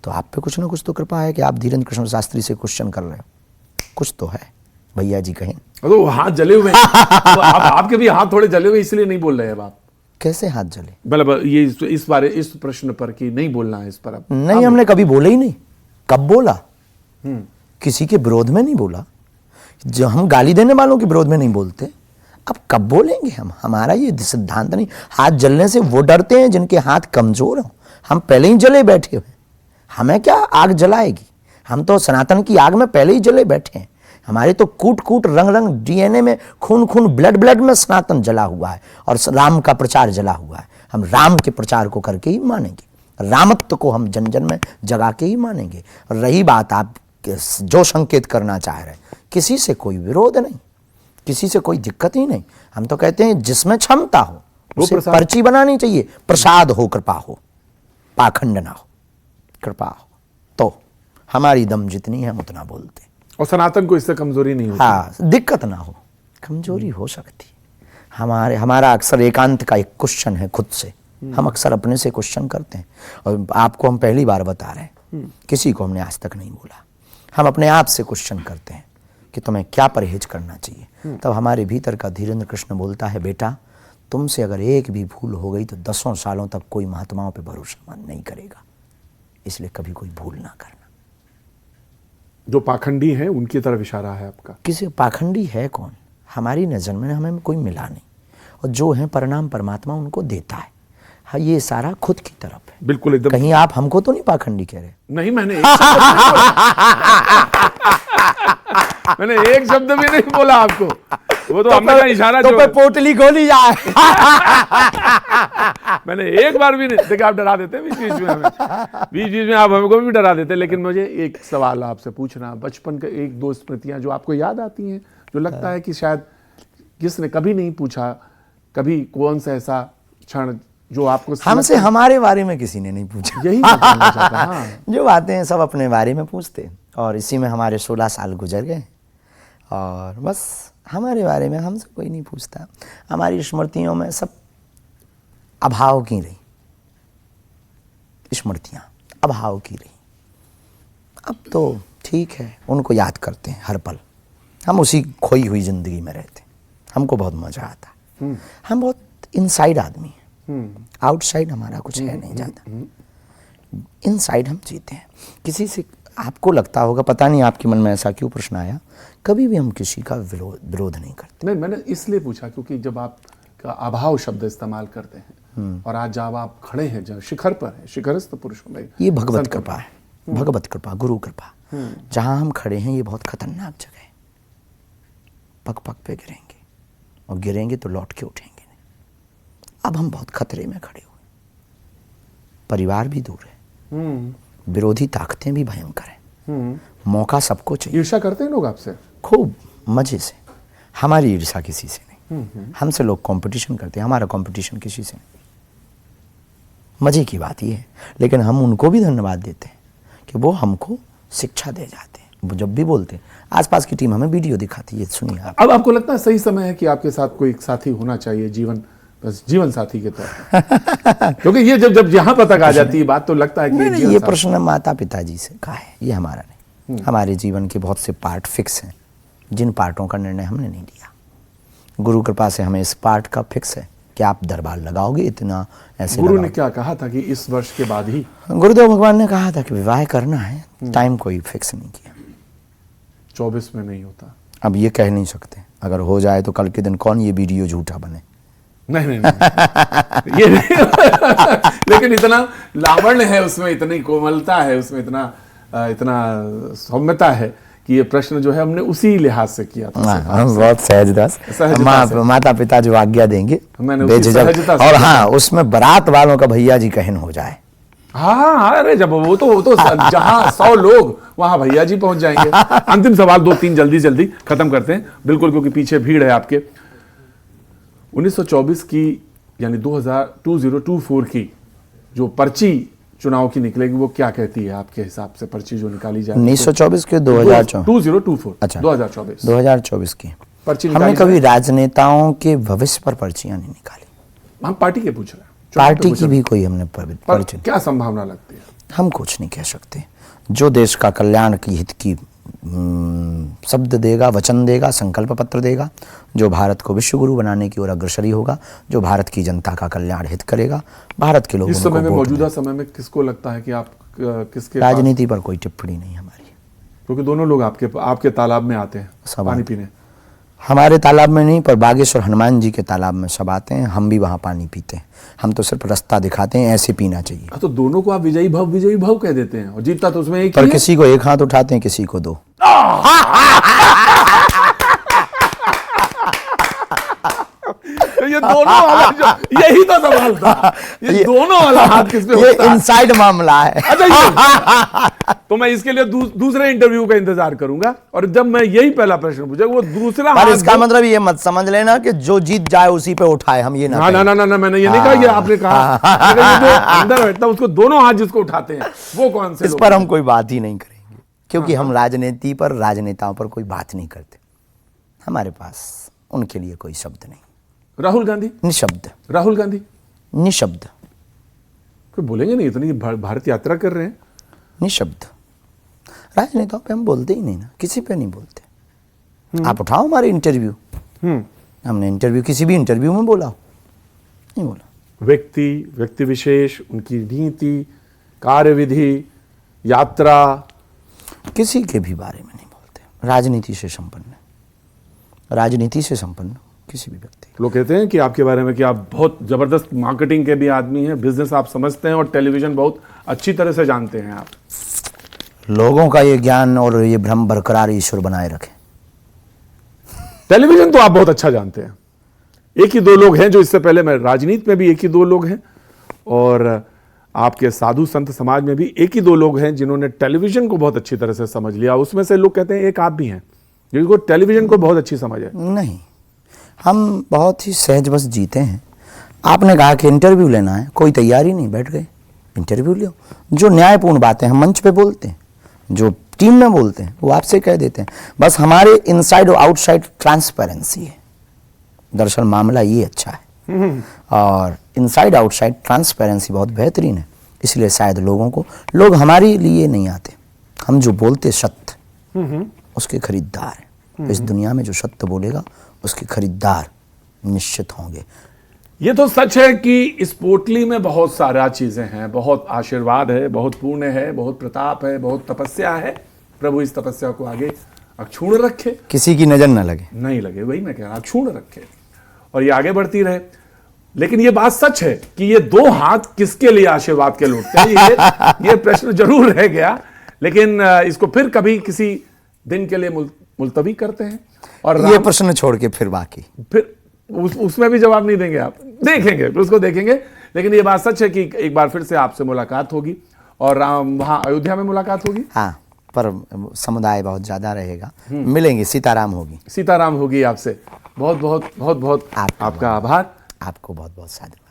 तो आप पे कुछ ना कुछ तो कृपा है कि आप धीरेन्द्र कृष्ण शास्त्री से क्वेश्चन कर रहे हो, कुछ तो है भैया जी कहें। तो हाथ जले हुए हैं। तो आपके भी हाथ थोड़े जले हुए इसलिए नहीं बोल रहे अब आप? कैसे हाथ जले? मतलब ये इस प्रश्न पर कि नहीं बोलना है इस पर अब? नहीं, हमने कभी बोला ही नहीं। कब बोला? किसी के विरोध में नहीं बोला। जो हम गाली देने वालों के विरोध में नहीं बोलते, अब कब बोलेंगे हम? हमारा ये सिद्धांत नहीं। हाथ जलने से वो डरते हैं जिनके हाथ कमजोर हों। हम पहले ही जले बैठे हुए, हमें क्या आग जलाएगी? हम तो सनातन की आग में पहले ही जले बैठे हैं। हमारे तो कूट कूट रंग रंग डीएनए में, खून खून ब्लड ब्लड में सनातन जला हुआ है और राम का प्रचार जला हुआ है। हम राम के प्रचार को करके ही मानेंगे, रामत्व को हम जन जन में जगा के ही मानेंगे। रही बात आप जो संकेत करना चाह रहे हैं, किसी से कोई विरोध नहीं, किसी से कोई दिक्कत ही नहीं। हम तो कहते हैं जिसमें क्षमता हो उसे पर्ची बनानी चाहिए। प्रसाद हो, कृपा हो, पाखंड ना हो, कृपा हो। तो हमारी दम जितनी है हम उतना बोलते हैं। और सनातन को इससे कमजोरी नहीं होती? हाँ, दिक्कत ना हो, कमजोरी हो सकती है। हमारा अक्सर एकांत का एक क्वेश्चन है खुद से। हम अक्सर अपने से क्वेश्चन करते हैं और आपको हम पहली बार बता रहे हैं, किसी को हमने आज तक नहीं बोला। हम अपने आप से क्वेश्चन करते हैं कि तुम्हें क्या परहेज करना चाहिए। तब हमारे भीतर का धीरेन्द्र कृष्ण बोलता है, बेटा तुमसे अगर एक भी भूल हो गई तो 10 सालों तक कोई महात्माओं पे भरोसा नहीं करेगा, इसलिए कभी कोई भूल ना करना। जो पाखंडी हैं उनकी तरफ इशारा है आपका? किसी पाखंडी है कौन? हमारी नजर में हमें कोई मिला नहीं, और जो है परिणाम परमात्मा उनको देता है। हाँ, ये सारा खुद की तरफ है। बिल्कुल एकदम। कहीं आप हमको तो नहीं पाखंडी कह रहे? नहीं, मैंने एक शब्द भी नहीं बोला आपको। वो तो हमने का इशारा तो पोटली खोली जाए। मैंने एक बार भी नहीं देखा। आप डरा देते हैं बीच बीच में हमें, बीच बीच में आप हमको भी डरा देते हैं। लेकिन मुझे एक सवाल आपसे पूछना, बचपन के एक दो स्मृतियां जो आपको याद आती हैं, जो लगता है कि शायद किसने कभी नहीं पूछा, कभी कौन सा ऐसा क्षण जो आपको हमसे हमारे बारे में किसी ने नहीं पूछा? यही मैं कहना चाहता। हाँ। जो बातें हैं सब अपने बारे में पूछते, और इसी में हमारे 16 साल गुजर गए, और बस हमारे बारे में हमसे कोई नहीं पूछता। हमारी स्मृतियों में सब अभाव की रही, स्मृतियाँ अभाव की रही। अब तो ठीक है, उनको याद करते हैं हर पल। हम उसी खोई हुई जिंदगी में रहते, हमको बहुत मजा आता। हम बहुत इनसाइड आदमी हैं, आउटसाइड हमारा कुछ है नहीं ज़्यादा, इनसाइड हम जीते हैं। किसी से आपको लगता होगा, पता नहीं आपके मन में ऐसा क्यों प्रश्न आया, कभी भी हम किसी का विरोध नहीं करते। नहीं, मैंने इसलिए पूछा क्योंकि जब आप का अभाव शब्द इस्तेमाल करते हैं, और आज जब आप खड़े हैं, जब शिखर पर हैं, शिखरस्थ पुरुषों में, ये भगवत कृपा है, भगवत कृपा, गुरु कृपा। जहाँ हम खड़े हैं ये बहुत खतरनाक जगह है। पग पग पे गिरेंगे, और गिरेंगे तो लौट के उठेंगे नहीं। अब हम बहुत खतरे में खड़े हुए, परिवार भी दूर है, विरोधी ताकतें भी भयंकर हैं, मौका सबको चाहिए। ईर्ष्या करते हैं लोग आपसे? खूब मजे से। हमारी ईर्ष्या किसी से नहीं, हमसे लोग कंपटीशन करते हैं, हमारा कंपटीशन किसी से नहीं। मजे की बात ये है, लेकिन हम उनको भी धन्यवाद देते हैं कि वो हमको शिक्षा दे जाते हैं। वो जब भी बोलते हैं, आसपास की टीम हमें वीडियो दिखाती है, सुनिए आप। अब आपको लगता है सही समय है कि आपके साथ कोई साथी होना चाहिए, जीवन साथी के तौर पर? क्योंकि ये जब यहाँ पर तक आ जाती है बात, तो लगता है कि ये प्रश्न माता पिताजी से कहा है, ये हमारा नहीं। हमारे जीवन के बहुत से पार्ट फिक्स हैं, जिन पार्टों का निर्णय हमने नहीं लिया। गुरु कृपा से हमें इस पार्ट का फिक्स है कि आप दरबार लगाओगे, इतना ऐसे। गुरु ने क्या कहा था कि इस वर्ष के बाद ही? गुरुदेव भगवान ने कहा था कि विवाह करना है, टाइम कोई फिक्स नहीं किया। 24 में नहीं होता? अब ये कह नहीं सकते, अगर हो जाए तो कल के दिन कौन ये वीडियो झूठा बने। नहीं ये नहीं। लेकिन इतना लावण्य है उसमें, इतनी कोमलता है उसमें, इतना सौम्यता है कि ये प्रश्न जो है हमने उसी लिहाज से किया था। बहुत सहजदास, माता पिता जो आज्ञा देंगे बेझिझक, और हाँ उसमें बारात वालों का भैया जी कहन हो जाए। हाँ, अरे जब वो तो जहाँ 100 लोग वहां भैया जी पहुंच जाएंगे। अंतिम सवाल 2-3 जल्दी खत्म करते हैं, बिल्कुल, क्योंकि पीछे भीड़ है आपके। 1924 की यानी 2024 की जो पर्ची चुनाव की निकलेगी, वो क्या कहती है आपके हिसाब से? पर्ची जो निकाली जाए 1924 के 2024, अच्छा 2024 की पर्ची हमने कभी राजनेताओं के भविष्य पर पर्चियां नहीं निकाली। हम पार्टी के पूछ रहे हैं, पार्टी की भी कोई हमने पर्ची। क्या संभावना लगती है? हम कुछ नहीं कह सकते। जो देश का कल्याण की हित की शब्द देगा, वचन देगा, संकल्प पत्र देगा, जो भारत को विश्व गुरु बनाने की ओर अग्रसरी होगा, जो भारत की जनता का कल्याण हित करेगा, भारत के लोग इस समय में, मौजूदा समय में किसको लगता है कि आप किसके राजनीति पर कोई टिप्पणी नहीं हमारी, क्योंकि दोनों लोग आपके तालाब में आते हैं पानी पीने। हमारे तालाब में नहीं, पर बागेश्वर हनुमान जी के तालाब में सब आते हैं, हम भी वहाँ पानी पीते हैं। हम तो सिर्फ रास्ता दिखाते हैं, ऐसे पीना चाहिए। तो दोनों को आप विजयी भव कह देते हैं, और जीतता तो उसमें एक पर किसी को एक हाथ उठाते हैं, किसी को दो। ये दोनों वाला यही तो सवाल था, ये दोनों वाला हाथ किसमें होता है? ये इनसाइड मामला है। अच्छा, तो मैं इसके लिए दूसरे इंटरव्यू का इंतजार करूंगा, और जब मैं यही पहला प्रश्न पूछा वो दूसरा पर इसका मतलब ये मत समझ लेना कि जो जीत जाए उसी पे उठाए, हम ये ना ना ना ना ना, मैंने ये नहीं कहा, ये आपने कहा। जो अंदर बैठता उसको दोनों हाथ जिसको उठाते हैं वो कौन से? इस पर हम कोई बात ही नहीं करेंगे, क्योंकि हम राजनीति पर, राजनेताओं पर कोई बात नहीं करते। हमारे पास उनके लिए कोई शब्द नहीं। राहुल गांधी निशब्द, राहुल गांधी निशब्द, कोई बोलेंगे नहीं, इतनी भारत यात्रा कर रहे हैं, निशब्द। राजनेताओं पे हम बोलते ही नहीं ना, किसी पे नहीं बोलते। आप उठाओ हमारे इंटरव्यू, हमने इंटरव्यू किसी भी इंटरव्यू में बोला हो? नहीं बोला। व्यक्ति विशेष, उनकी नीति, कार्यविधि, यात्रा, किसी के भी बारे में नहीं बोलते। राजनीति से संपन्न, राजनीति से संपन्न किसी भी व्यक्ति। लोग कहते हैं कि आपके बारे में कि आप बहुत जबरदस्त मार्केटिंग के भी आदमी हैं, बिजनेस आप समझते हैं, और टेलीविजन बहुत अच्छी तरह से जानते हैं आप। लोगों का ये ज्ञान और ये भ्रम बरकरार ईश्वर बनाए रखे। टेलीविजन तो आप बहुत अच्छा जानते हैं। एक ही दो लोग हैं जो, इससे पहले मैं राजनीति में भी एक ही दो लोग हैं, और आपके साधु संत समाज में भी एक ही दो लोग हैं जिन्होंने टेलीविजन को बहुत अच्छी तरह से समझ लिया। उसमें से लोग कहते हैं एक आप भी हैं जिनको टेलीविजन को बहुत अच्छी समझ है। नहीं, हम बहुत ही सहज बस जीते हैं। आपने कहा कि इंटरव्यू लेना है, कोई तैयारी नहीं, बैठ गए, इंटरव्यू लो। जो न्यायपूर्ण बातें हम मंच पे बोलते हैं, जो टीम में बोलते हैं, वो आपसे कह देते हैं। बस हमारे इनसाइड और आउटसाइड ट्रांसपेरेंसी है। दरअसल मामला ये अच्छा है, और इनसाइड आउटसाइड ट्रांसपेरेंसी बहुत बेहतरीन है। इसलिए शायद लोग हमारे लिए नहीं आते। हम जो बोलते सत्य, उसके खरीदार हैं। इस दुनिया में जो सत्य बोलेगा उसके खरीदार निश्चित होंगे। ये तो सच है कि इस पोटली में बहुत सारा चीजें हैं, बहुत आशीर्वाद है, बहुत पुण्य है, बहुत प्रताप है, बहुत तपस्या है। प्रभु इस तपस्या को आगे अक्षुण्ण रखे, किसी की नजर न लगे, नहीं लगे, वही मैं कह रहा, अक्षुण्ण रखे, और ये आगे बढ़ती रहे। लेकिन ये बात सच है कि ये दो हाथ किसके लिए आशीर्वाद के लौटते हैं, ये प्रश्न जरूर रह गया। लेकिन इसको फिर कभी किसी दिन के लिए मुलतवी करते हैं, और ये प्रश्न छोड़ के फिर बाकी, फिर उसमें भी जवाब नहीं देंगे, आप देखेंगे, फिर उसको देखेंगे। लेकिन ये बात सच है कि एक बार फिर से आपसे मुलाकात होगी, और वहां अयोध्या में मुलाकात होगी। हाँ, पर समुदाय बहुत ज्यादा रहेगा, मिलेंगे, सीताराम होगी आपसे। बहुत बहुत आपका आभार। आपको बहुत बहुत साधुवाद।